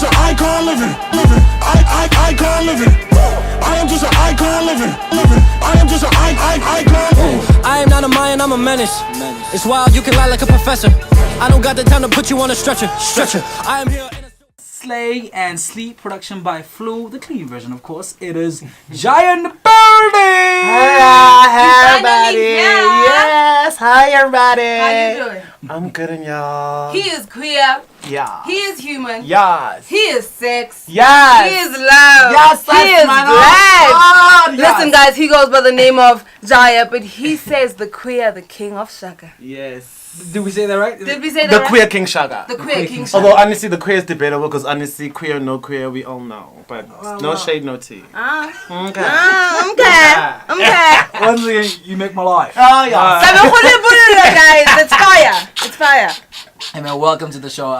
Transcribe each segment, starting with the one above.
just an icon living. Icon living. I am just an icon living. I am just an icon. I am not a Mayan, I'm a menace. It's wild, you can lie like a professor. I don't got the time to put you on a stretcher. I am here in a... Slay and Sleep, production by Flu, the clean version, of course. It is Gyre in the building. Hi, everybody. Yes, hi, everybody. How you doing? I'm good, and y'all. He is queer. Yeah. He is human. Yes. He is sex. Yes. He is love. Yes, he is man. black. Oh, yes. Listen, guys, he goes by the name of Gyre, but he says the queer, the king of Shaka. Yes. Did we say that right? Did we say that The right? queer King Shaka. The queer king Shaka. Although honestly, the queer is debatable because honestly, queer, no queer, we all know. But no shade, no tea. Okay. Okay. Once again, you make my life. Oh yeah. Guys, it's fire. It's fire. Hey man, welcome to the show.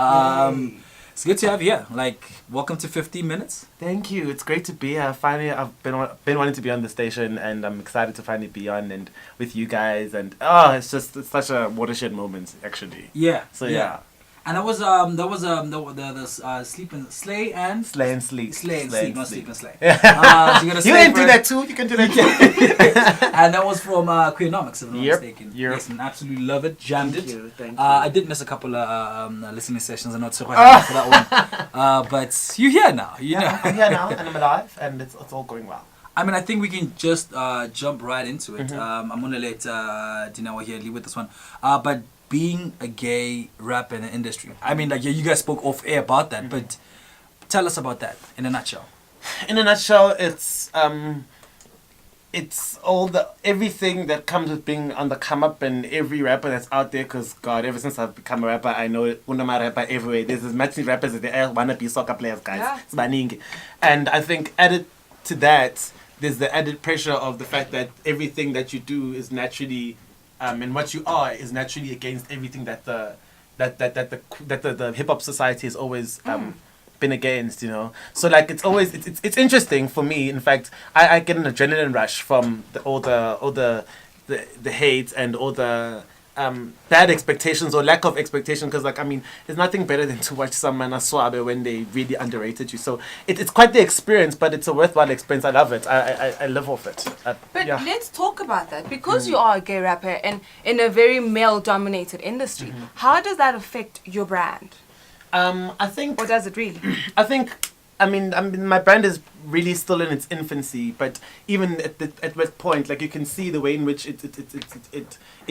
It's good to have you here. Like, welcome to 15 minutes. Thank you. It's great to be here. Finally, I've been wanting to be on the station, and I'm excited to finally be on and with you guys. And it's such a watershed moment, actually. Yeah. So yeah. And that was the sleep and slay and Slay and sleep. Slay and sleep, not sleep and slay. Yeah. So you're gonna You slay can do for- that too. You can do that too. And that was from Queernomics, if I'm not Yep. mistaken. Yep. Yes, and absolutely love it. Jammed it. Thank you. I did miss a couple of listening sessions. I'm not so quite happy for that one. But you're here now. You know. I'm here now, and I'm alive, and it's all going well. I mean, I think we can just jump right into it. I'm gonna let Dinawa here lead with this one. But being a gay rapper in the industry, I mean, like, yeah, you guys spoke off air about that, but tell us about that in a nutshell. In a nutshell, it's all everything that comes with being on the come up, and every rapper that's out there. Because God, ever since I've become a rapper, I know Unama rapper everywhere. There's as many rappers as there are wanna be soccer players, guys. Yeah. It's baningi. And I think added to that, there's the added pressure of the fact that everything that you do is naturally, and what you are is naturally against everything that the hip hop society has always been against, you know. So like it's always it's interesting for me. In fact, I get an adrenaline rush from all the hate and all the bad expectations or lack of expectation, because like, I mean, there's nothing better than to watch someone aswabe when they really underrated you. So it's quite the experience, but it's a worthwhile experience. I love it. I live off it. But Yeah. let's talk about that. Because you are a gay rapper and in a very male-dominated industry, how does that affect your brand? I think Or does it really? I mean, my brand is really still in its infancy, but even at that point, like, you can see the way in which it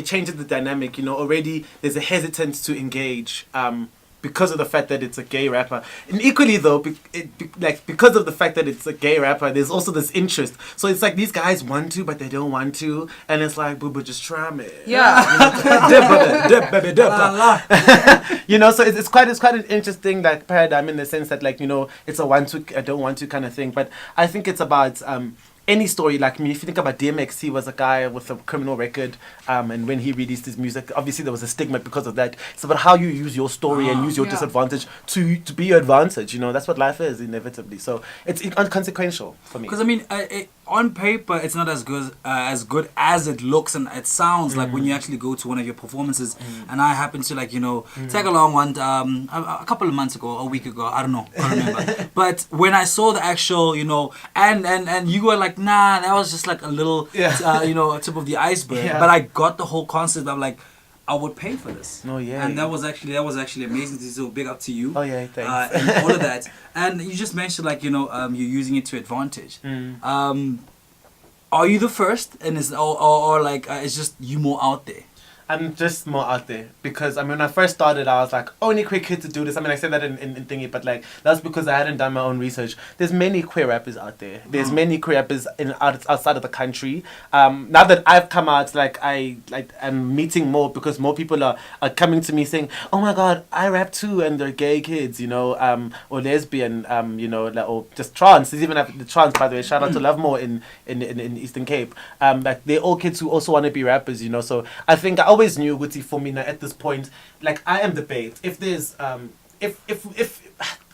changes the dynamic. You know, already there's a hesitance to engage because of the fact that it's a gay rapper, and equally though, because of the fact that it's a gay rapper, there's also this interest. So it's like these guys want to, but they don't want to, and it's like, boo boo, just try me. Yeah. Dip, baby, dip. You know, so it's quite an interesting like paradigm in the sense that, like, you know, it's a want to, I don't want to kind of thing. But I think it's about any story. Like, I mean, if you think about DMX, he was a guy with a criminal record, and when he released his music, obviously there was a stigma because of that. It's about how you use your story and use your disadvantage to be your advantage. You know, that's what life is, inevitably. So it's inconsequential for me. Because I mean, on paper, it's not as good as it looks and it sounds like when you actually go to one of your performances. And I happened to, like, you know, tag along one a couple of months ago, a week ago, I don't know, I don't remember. But when I saw the actual, you know, and you were like, nah, that was just like a little, you know, tip of the iceberg. Yeah. But I got the whole concept of, like, I would pay for this. Oh, yeah. And that was actually amazing. So big up to you. Oh, yeah, thanks. And all of that. And you just mentioned, like, you know, you're using it to advantage. Are you the first, and or like it's just you more out there? I'm just more out there because, I mean, when I first started, I was like, only queer kid to do this. I mean, I said that in thingy, but like, that's because I hadn't done my own research. There's many queer rappers out there. There's many queer rappers outside of the country. Now that I've come out, I'm meeting more because more people are coming to me saying, oh my God, I rap too, and they're gay kids, you know, or lesbian, you know, like, or just trans. There's even the trans, by the way. Shout out to Lovemore in Eastern Cape. Like, they're all kids who also want to be rappers, you know. So I think I always knew, Guti, for me now at this point, like, I am the bait. If there's if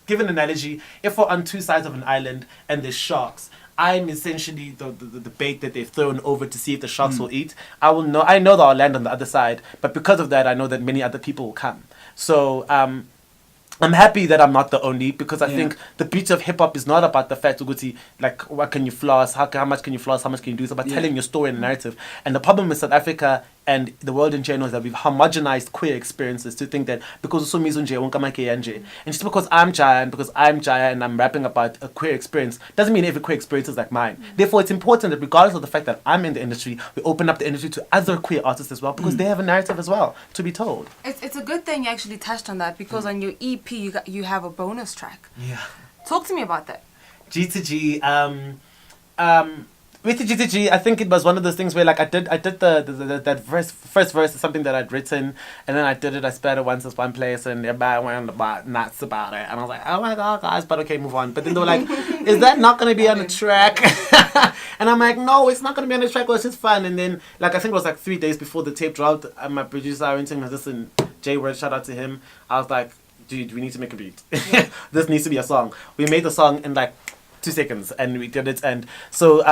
given an analogy, if we're on two sides of an island and there's sharks, I'm essentially the bait that they've thrown over to see if the sharks will eat. I know that I'll land on the other side, but because of that, I know that many other people will come. So I'm happy that I'm not the only, because I Yeah. think the beauty of hip hop is not about the fact of like what can you floss, how much can you floss, how much can you do. It's about Yeah. telling your story and narrative. And the problem with South Africa and the world in general is that we've homogenized queer experiences to think that because and just because I'm Gyre and because I'm Gyre and I'm rapping about a queer experience doesn't mean every queer experience is like mine. Therefore, it's important that regardless of the fact that I'm in the industry, we open up the industry to other queer artists as well, because they have a narrative as well to be told. It's a good thing you actually touched on that, because on your EP you have a bonus track. Yeah. Talk to me about that. G2G, with the G2G, I think it was one of those things where like I did that first verse is something that I'd written, and then I sped it once at one place, and everybody went about nuts about it, and I was like, oh my god, guys, but okay, move on. But then they were like, is that not gonna be on the track? And I'm like, no, it's not gonna be on the track. Well, it's just fun. And then like I think it was like 3 days before the tape dropped, my producer went to me, listen, Gyre, shout out to him. I was like, dude, we need to make a beat. This needs to be a song. We made the song in like 2 seconds, and we did it. And so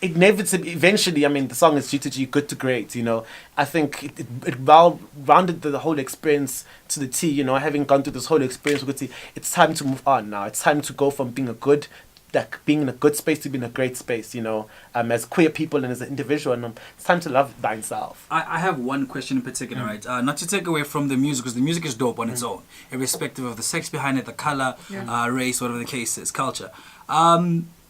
eventually, I mean, the song is G2G, good to great, you know. I think it well rounded the whole experience to the T, you know. Having gone through this whole experience with T, it's time to move on now. It's time to go from being being in a good space to being in a great space, you know, as queer people and as an individual. And it's time to love thyself. I have one question in particular, right? Not to take away from the music, because the music is dope on its own, irrespective of the sex behind it, the color, race, whatever the case is, culture.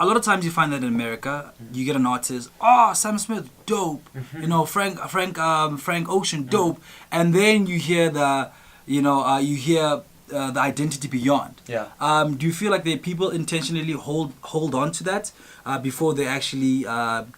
A lot of times you find that in America, you get an artist, Sam Smith, dope. You know, Frank Ocean, dope. And then you hear the identity beyond. Yeah. Do you feel like the people intentionally hold on to that before they actually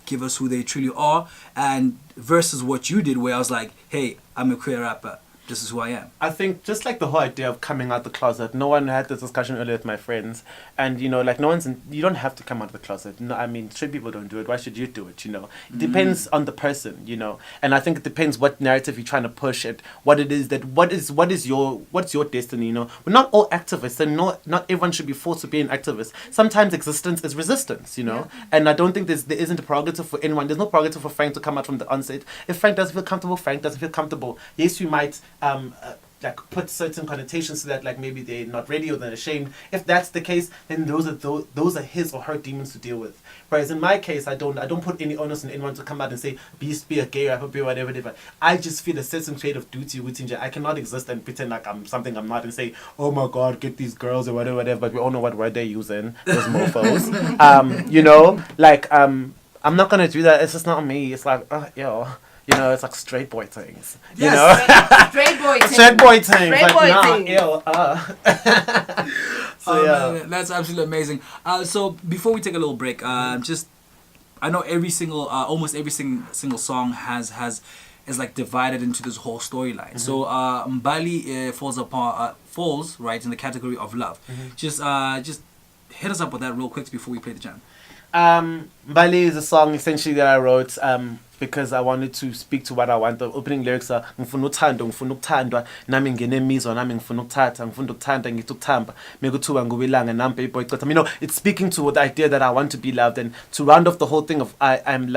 give us who they truly are, and versus what you did, where I was like, hey, I'm a queer rapper. This is who I am. I think just like the whole idea of coming out the closet, no one had this discussion earlier with my friends, and you know, like you don't have to come out of the closet. No, I mean, straight people don't do it. Why should you do it? You know, it depends on the person, you know, and I think it depends what narrative you're trying to push it, what it is that what's your destiny. You know, we're not all activists, and not everyone should be forced to be an activist. Sometimes existence is resistance, you know, and I don't think there isn't a prerogative for anyone. There's no prerogative for Frank to come out from the onset. If Frank doesn't feel comfortable, Frank doesn't feel comfortable. Yes, we might like put certain connotations to that, like maybe they're not ready or they're ashamed. If that's the case, then those are his or her demons to deal with. Whereas in my case, I don't put any onus on anyone to come out and say be a gay rapper, be whatever. I just feel a certain shade of duty within you. I cannot exist and pretend like I'm something I'm not and say, oh my god, get these girls or whatever. But we all know what word they're using. Those mofos. You know, like I'm not gonna do that. It's just not me. It's like yo. You know, it's like straight boy things. You know? Straight boy thing. Straight boy things. Straight Like, boy nah, thing. ew, So, yeah. Man, that's absolutely amazing. So before we take a little break, I know almost every single song is like divided into this whole storyline. So Mbali falls right in the category of love. Just hit us up with that real quick before we play the jam. Mbali is a song essentially that I wrote because I wanted to speak to what I want. The opening lyrics are ngifuna uthando, ngifuna ukuthandwa, nami ngene emizwa, nami ngifuna ukuthatha, ngifuna ukuthanda, ngithi ukuthamba, mekuthiwa ngubelanga nami baby boy. You know, it's speaking to the idea that I want to be loved, and to round off the whole thing of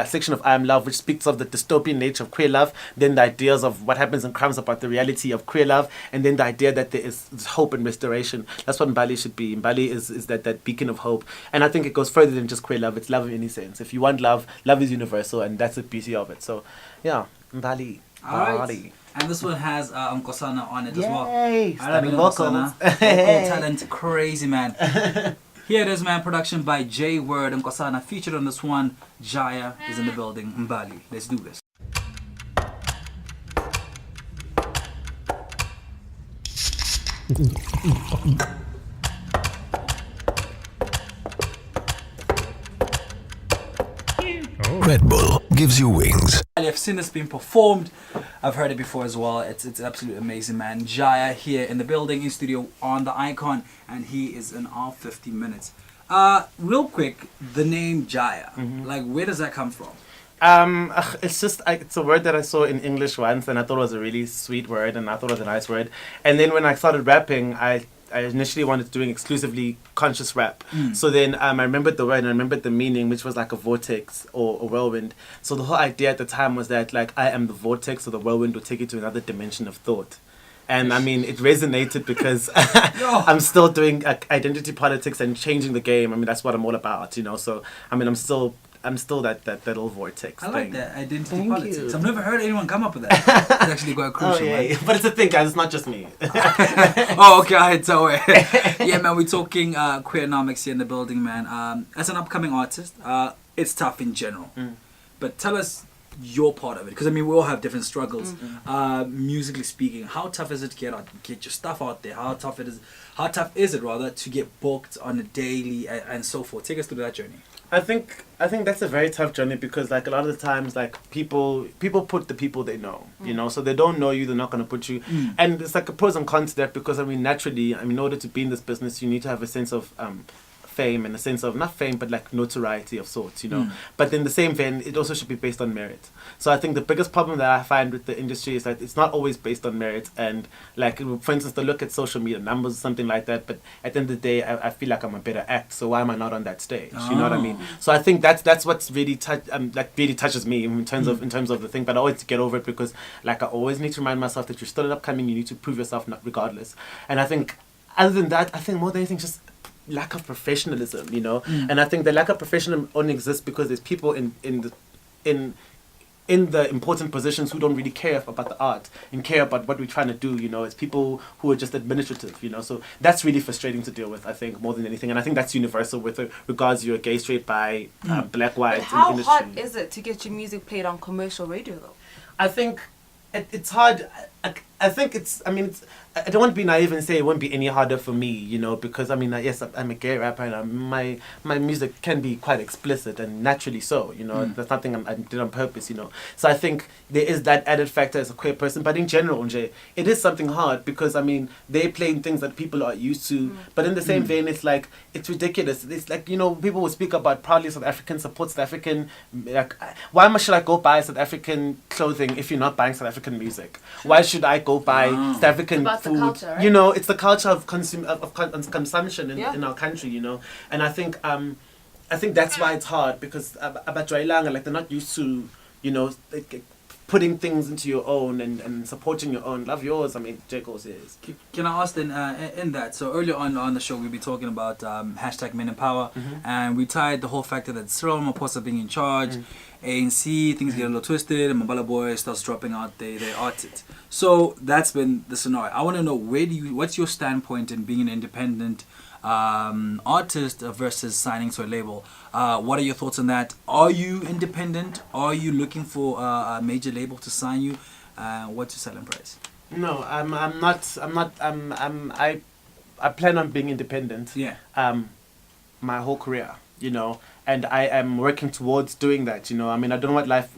section of I Am Love, which speaks of the dystopian nature of queer love, then the ideas of what happens in crimes about the reality of queer love, and then the idea that there is hope and restoration. That's what Mbali should be. Mbali is that beacon of hope, and I think it goes further than just queer love. It's love in any sense. If you want love, love is universal, and that's the beauty of it. So yeah, Mbali. Alright. And this one has Nkosana on it as well. Yay! I love it, Stunning vocals. Nkosana. Vocal talent, crazy man. Here it is, man. Production by Gyre and Nkosana. Featured on this one, Gyre is in the building. Mbali. Let's do this. Red Bull gives you wings. I've seen this being performed. I've heard it before as well. It's absolutely amazing, man. Gyre here in the building, in studio on the Icon, and he is in our 50 minutes. Real quick, the name Gyre, like where does that come from? It's just it's a word that I saw in English once, and I thought it was a really sweet word, and I thought it was a nice word. And then when I started rapping, I initially wanted doing exclusively conscious rap. So then I remembered the word and I remembered the meaning, which was like a vortex or a whirlwind. So the whole idea at the time was that like I am the vortex, so the whirlwind will take you to another dimension of thought. And I mean, it resonated because I'm still doing identity politics and changing the game. I mean, that's what I'm all about, you know. So I mean, I'm still that little vortex. I like thing. that identity Thank politics. you. I've never heard anyone come up with that. It's actually quite crucial, yeah. man. But it's a thing, guys. It's not just me. Oh, okay, I tell it. Yeah, man, we're talking queernomics here in the building, man. As an upcoming artist, it's tough in general. But tell us your part of it, because I mean we all have different struggles. Musically speaking, how tough is it to get your stuff out there? How tough is it rather to get booked on a daily and so forth? Take us through that journey. I think that's a very tough journey because like a lot of the times like people put the people they know, you know, so they don't know you, they're not going to put you, and it's like a pros and cons to that because I mean naturally, I mean in order to be in this business you need to have a sense of fame and a sense of not fame but like notoriety of sorts, you know. But in the same vein, it also should be based on merit. So I think the biggest problem that I find with the industry is that it's not always based on merit. And like for instance, to look at social media numbers or something like that. But at the end of the day, I feel like I'm a better act. So why am I not on that stage? You know what I mean? So I think that's what's really really touches me in terms of the thing. But I always get over it because like I always need to remind myself that you're still an upcoming. You need to prove yourself regardless. And I think other than that, I think more than anything, just lack of professionalism, you know. And I think the lack of professionalism only exists because there's people in the important positions who don't really care about the art and care about what we're trying to do, you know. It's people who are just administrative, you know. So that's really frustrating to deal with, I think, more than anything. And I think that's universal with regards you're gay, straight, bi, black, white. But how in the industry. hard is it to get your music played on commercial radio though? I think it's hard. I think I don't want to be naive and say it won't be any harder for me, you know, because I mean, yes, I'm a gay rapper and my music can be quite explicit and naturally so, you know. That's nothing I did on purpose, you know. So I think there is that added factor as a queer person, but in general, Nje, it is something hard because I mean, they're playing things that people are used to, but in the same vein, it's like, it's ridiculous. It's like, you know, people will speak about proudly South African, support South African, like, why should I go buy South African clothing if you're not buying South African music? Why should I go buy South African food? Culture, right? You know, it's the culture of consumption in our country, you know. And I think that's why it's hard because like they're not used to, you know, like, putting things into your own and supporting your own. Love yours. I mean, J. Cole's is. Can I ask then in that? So earlier on the show, we'll be talking about hashtag Men in Power, and we tied the whole factor that Cyril Ramaphosa being in charge, ANC, things get a little twisted, and Mabala Boy starts dropping out their artists. So that's been the scenario. I want to know what's your standpoint in being an independent artist versus signing to a label? What are your thoughts on that? Are you independent? Are you looking for a major label to sign you? What's your selling price? No, I'm not. I plan on being independent. Yeah. My whole career, you know, and I am working towards doing that. You know, I mean, I don't know what life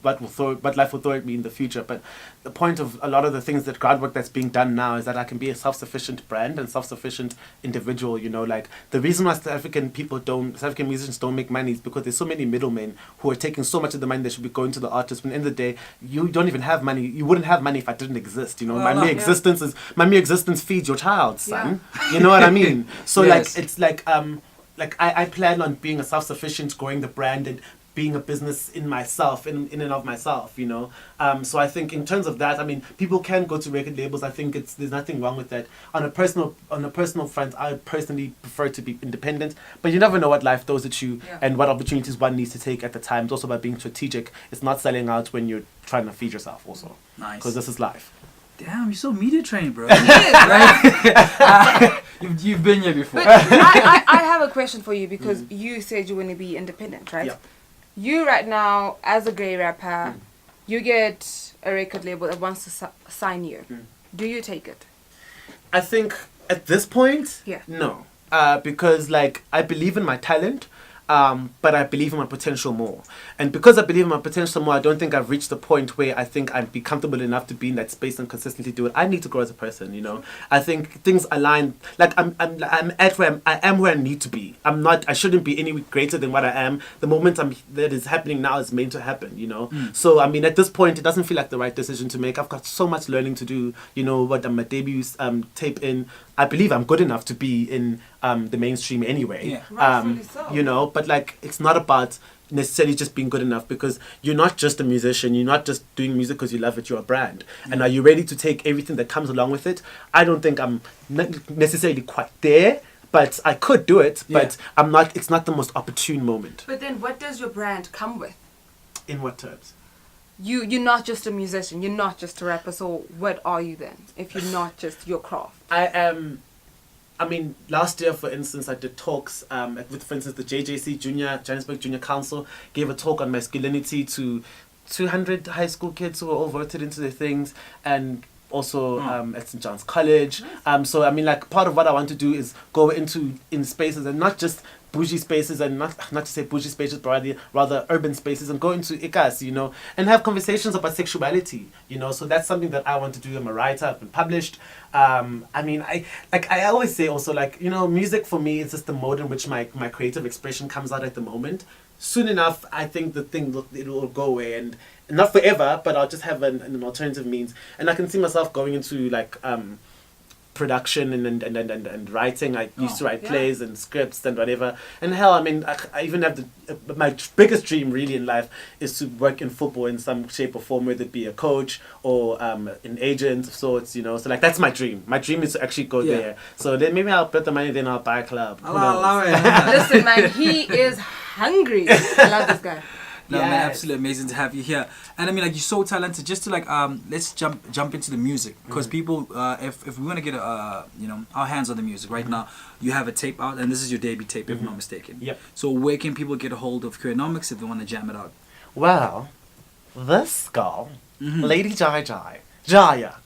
will throw at me in the future, but the point of a lot of the things, that groundwork that's being done now, is that I can be a self-sufficient brand and self-sufficient individual, you know. Like, the reason why South African musicians don't make money is because there's so many middlemen who are taking so much of the money that should be going to the artists. When in the day, you don't even have money. You wouldn't have money if I didn't exist, you know. My mere existence feeds your child, son. You know what I mean? So Yes. like, it's like I plan on being a self-sufficient, growing the brand and being a business in myself, in and of myself, you know. So I think in terms of that, I mean, people can go to record labels. I think there's nothing wrong with that. On a personal front, I personally prefer to be independent. But you never know what life throws at you and what opportunities one needs to take at the time. It's also about being strategic. It's not selling out when you're trying to feed yourself also. Nice. Because this is life. Damn, you're so media trained, bro. Yes, You've been here before. but I have a question for you because you said you want to be independent, right? Yeah. You right now, as a gay rapper, you get a record label that wants to sign you. Do you take it? I think at this point, no. Because like I believe in my talent, but I believe in my potential more. And because I believe in my potential more, I don't think I've reached the point where I think I'd be comfortable enough to be in that space and consistently do it. I need to grow as a person, you know. I think things align. Like I am where I need to be. I shouldn't be any greater than what I am. The moment that is happening now is meant to happen, you know. So I mean, at this point, it doesn't feel like the right decision to make. I've got so much learning to do. You know what? My debut tape in I believe I'm good enough to be in the mainstream anyway. Yeah. Rightfully so. You know, but like it's not about necessarily just being good enough, because you're not just a musician, you're not just doing music because you love it, you're a brand. And are you ready to take everything that comes along with it? I don't think I'm necessarily quite there, but I could do it, but I'm not. It's not the most opportune moment. But then what does your brand come with? In what terms? You're not just a musician, you're not just a rapper, so what are you then if you're not just your craft? I am. I mean, last year, for instance, I did talks with, for instance, the JJC Johannesburg Junior Council gave a talk on masculinity to 200 high school kids who were all voted into the things, and also at St. John's College. So, I mean, like, part of what I want to do is go in spaces, and not just bougie spaces, and not to say bougie spaces, but rather urban spaces, and go into ikas, you know, and have conversations about sexuality, you know. So that's something that I want to do. I'm a writer, I've been published. I mean, I always say also, like, you know, music for me is just the mode in which my creative expression comes out at the moment. Soon enough, I think the thing it will go away, and not forever, but I'll just have an alternative means, and I can see myself going into like production and writing. I used to write plays and scripts and whatever. And hell, I mean, I even have my biggest dream really in life is to work in football in some shape or form, whether it be a coach or an agent of sorts, you know. So like that's my dream. My dream is to actually go there. So then maybe I'll put the money, then I'll buy a club. Who knows? Listen, man, he is hungry. I love this guy. No, man, absolutely amazing to have you here. And I mean, like, you're so talented. Just to like, let's jump into the music, because people, if we want to get you know, our hands on the music right now, you have a tape out, and this is your debut tape, if I'm not mistaken. Yep. So where can people get a hold of Queernomics if they want to jam it out? Well, this girl, Lady Gyre,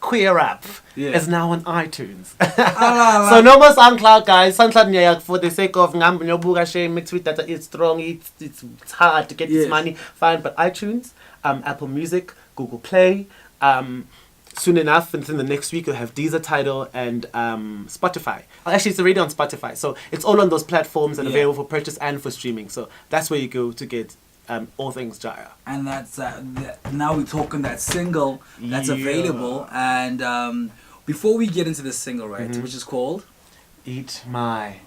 Queer Rap, is now on iTunes. So no more SoundCloud, guys. SoundCloud, for the sake of tweet that it's strong, it's hard to get this money. Fine, but iTunes, Apple Music, Google Play. Soon enough, within the next week, you'll have Deezer, Tidal, and Spotify. Actually, it's already on Spotify, so it's all on those platforms and available for purchase and for streaming. So that's where you go to get all things Gyre. And that's now we're talking that single that's available. And before we get into the single, right, which is called Eat My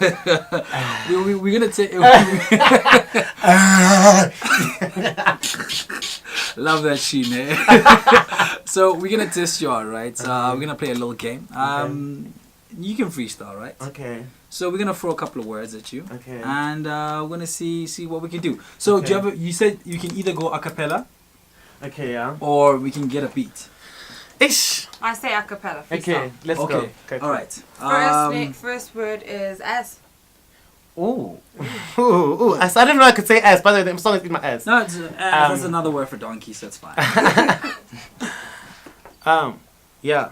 we're gonna take love that sheen, eh? So we're gonna test you out, right? We're gonna play a little game. You can freestyle, right? Okay. So we're gonna throw a couple of words at you. Okay. And we're gonna see what we can do. So do you have you said you can either go a cappella. Okay, yeah. Or we can get a beat. Ish. I say a cappella. Okay, let's go. Okay, all right. First word is S. Ooh. Ooh. I didn't know I could say ass. By the way, I'm sorry to eat my ass. No, it's, that's another word for donkey, so it's fine. Yeah.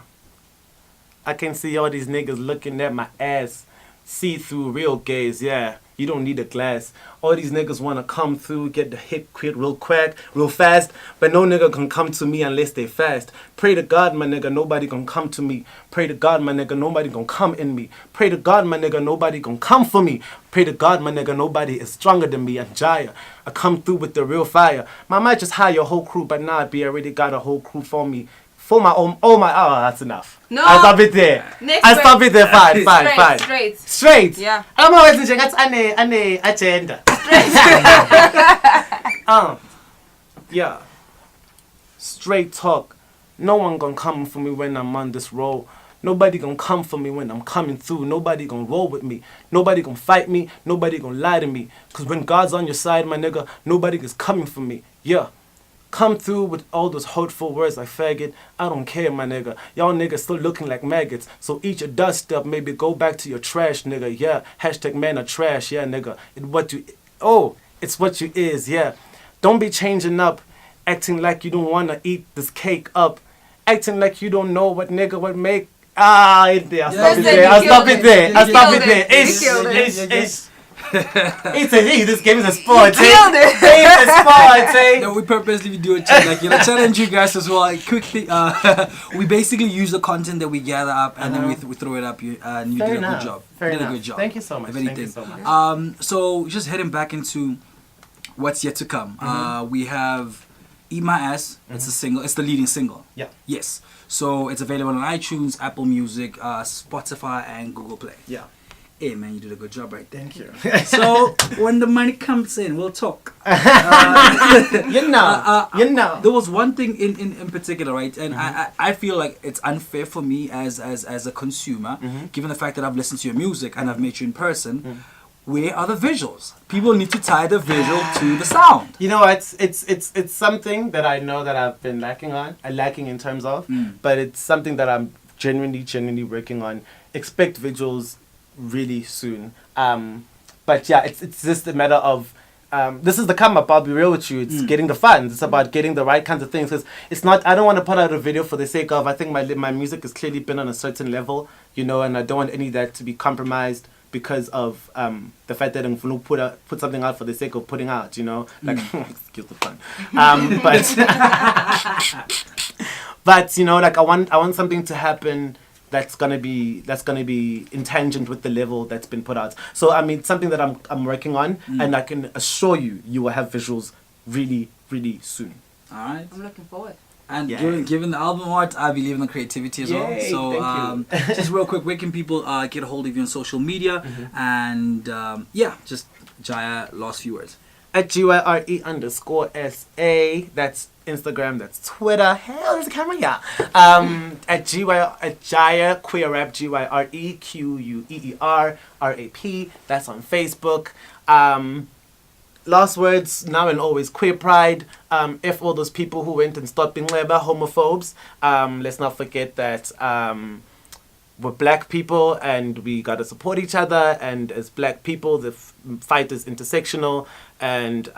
I can see all these niggas looking at my ass. See through real gaze, yeah. You don't need a glass. All these niggas wanna come through, get the hit quit real quick, real fast. But no nigga can come to me unless they fast. Pray to God, my nigga, nobody gon' come to me. Pray to God, my nigga, nobody gon' come in me. Pray to God, my nigga, nobody gon' come for me. Pray to God, my nigga, nobody is stronger than me. I'm Gyre. I come through with the real fire. I might just hire a whole crew, but nah, I already got a whole crew for me. For my own, that's enough. No. I stop it there. Next I stop it there. Fine. Straight. Yeah. I'm always thinking that's an agenda. Yeah. Straight talk. No one gonna come for me when I'm on this road. Nobody gonna come for me when I'm coming through. Nobody gonna roll with me. Nobody gonna fight me. Nobody gonna lie to me. Cause when God's on your side, my nigga, nobody is coming for me. Yeah. Come through with all those hurtful words like faggot. I don't care, my nigga. Y'all niggas still looking like maggots. So eat your dust up, maybe go back to your trash, nigga. Yeah, hashtag man of trash, yeah, nigga. It's what you is, yeah. Don't be changing up, acting like you don't wanna eat this cake up, acting like you don't know what nigga would make. I'll stop it there. Ish. This game is a sport. It's a sport. No, we purposely do a challenge you guys as well. Quickly, we basically use the content that we gather up and then we throw it up. And you did a good job. Fair enough. Thank you so much. If anything. So just heading back into what's yet to come. We have Eat My Ass. It's a single. It's the leading single. Yeah. Yes. So it's available on iTunes, Apple Music, Spotify, and Google Play. Yeah. Hey man, you did a good job right there. Thank you. So when the money comes in, we'll talk. You know. There was one thing in particular, right? And I feel like it's unfair for me as a consumer, given the fact that I've listened to your music and I've met you in person. Where are the visuals? People need to tie the visual to the sound. You know, it's something that I know that I've been lacking in terms of, but it's something that I'm genuinely working on. Expect visuals really soon. But yeah, it's just a matter of this is the come up. I'll be real with you. It's getting the funds. It's about getting the right kinds of things. Because it's not. I don't want to put out a video for the sake of. I think my music has clearly been on a certain level, you know, and I don't want any of that to be compromised because of the fact that I'm going to put something out for the sake of putting out, you know, like excuse the pun. But you know, like I want something to happen that's gonna be in tangent with the level that's been put out. So I mean, something that I'm working on, and I can assure you will have visuals really soon. All right. I'm looking forward. And Yeah. given the album art, I believe in the creativity as well. Yay, So thank you. just real quick, where can people get a hold of you on social media? And yeah, just Gyre, last few words. At GYRE_SA. That's Instagram. That's Twitter. Hell, there's a camera. Yeah. At Gyre Queer Rap. GYREQUEERRAP. That's on Facebook. Last words, now and always, queer pride. If all those people who went and stopped being homophobes, let's not forget that we're black people and we gotta support each other. And as black people, the fight is intersectional. And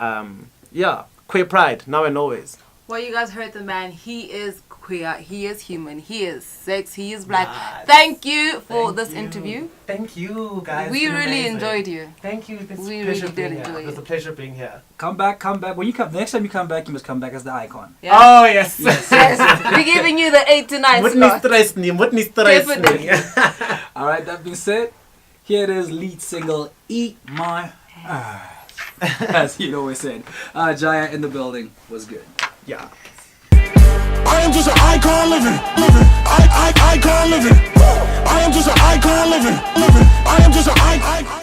yeah, queer pride, now and always. Well, you guys heard the man. He is queer. He is human. He is sex. He is black. Yes. Thank you for this interview. Thank you, guys. We really enjoyed you. Thank you. It's We a pleasure really did being here. enjoy It was it. a pleasure being here. Come back. When you come next time you come back, you must come back as the icon. Yeah. Oh, yes. Yes. We're giving you the 8 to 9 What slot. needs to Definitely. All right. That being said, here it is, lead single "Eat My Ass," as he always said. Gyre in the building was good. Yeah. I am just an icon living. Icon living. I am just an icon living. I am just an icon.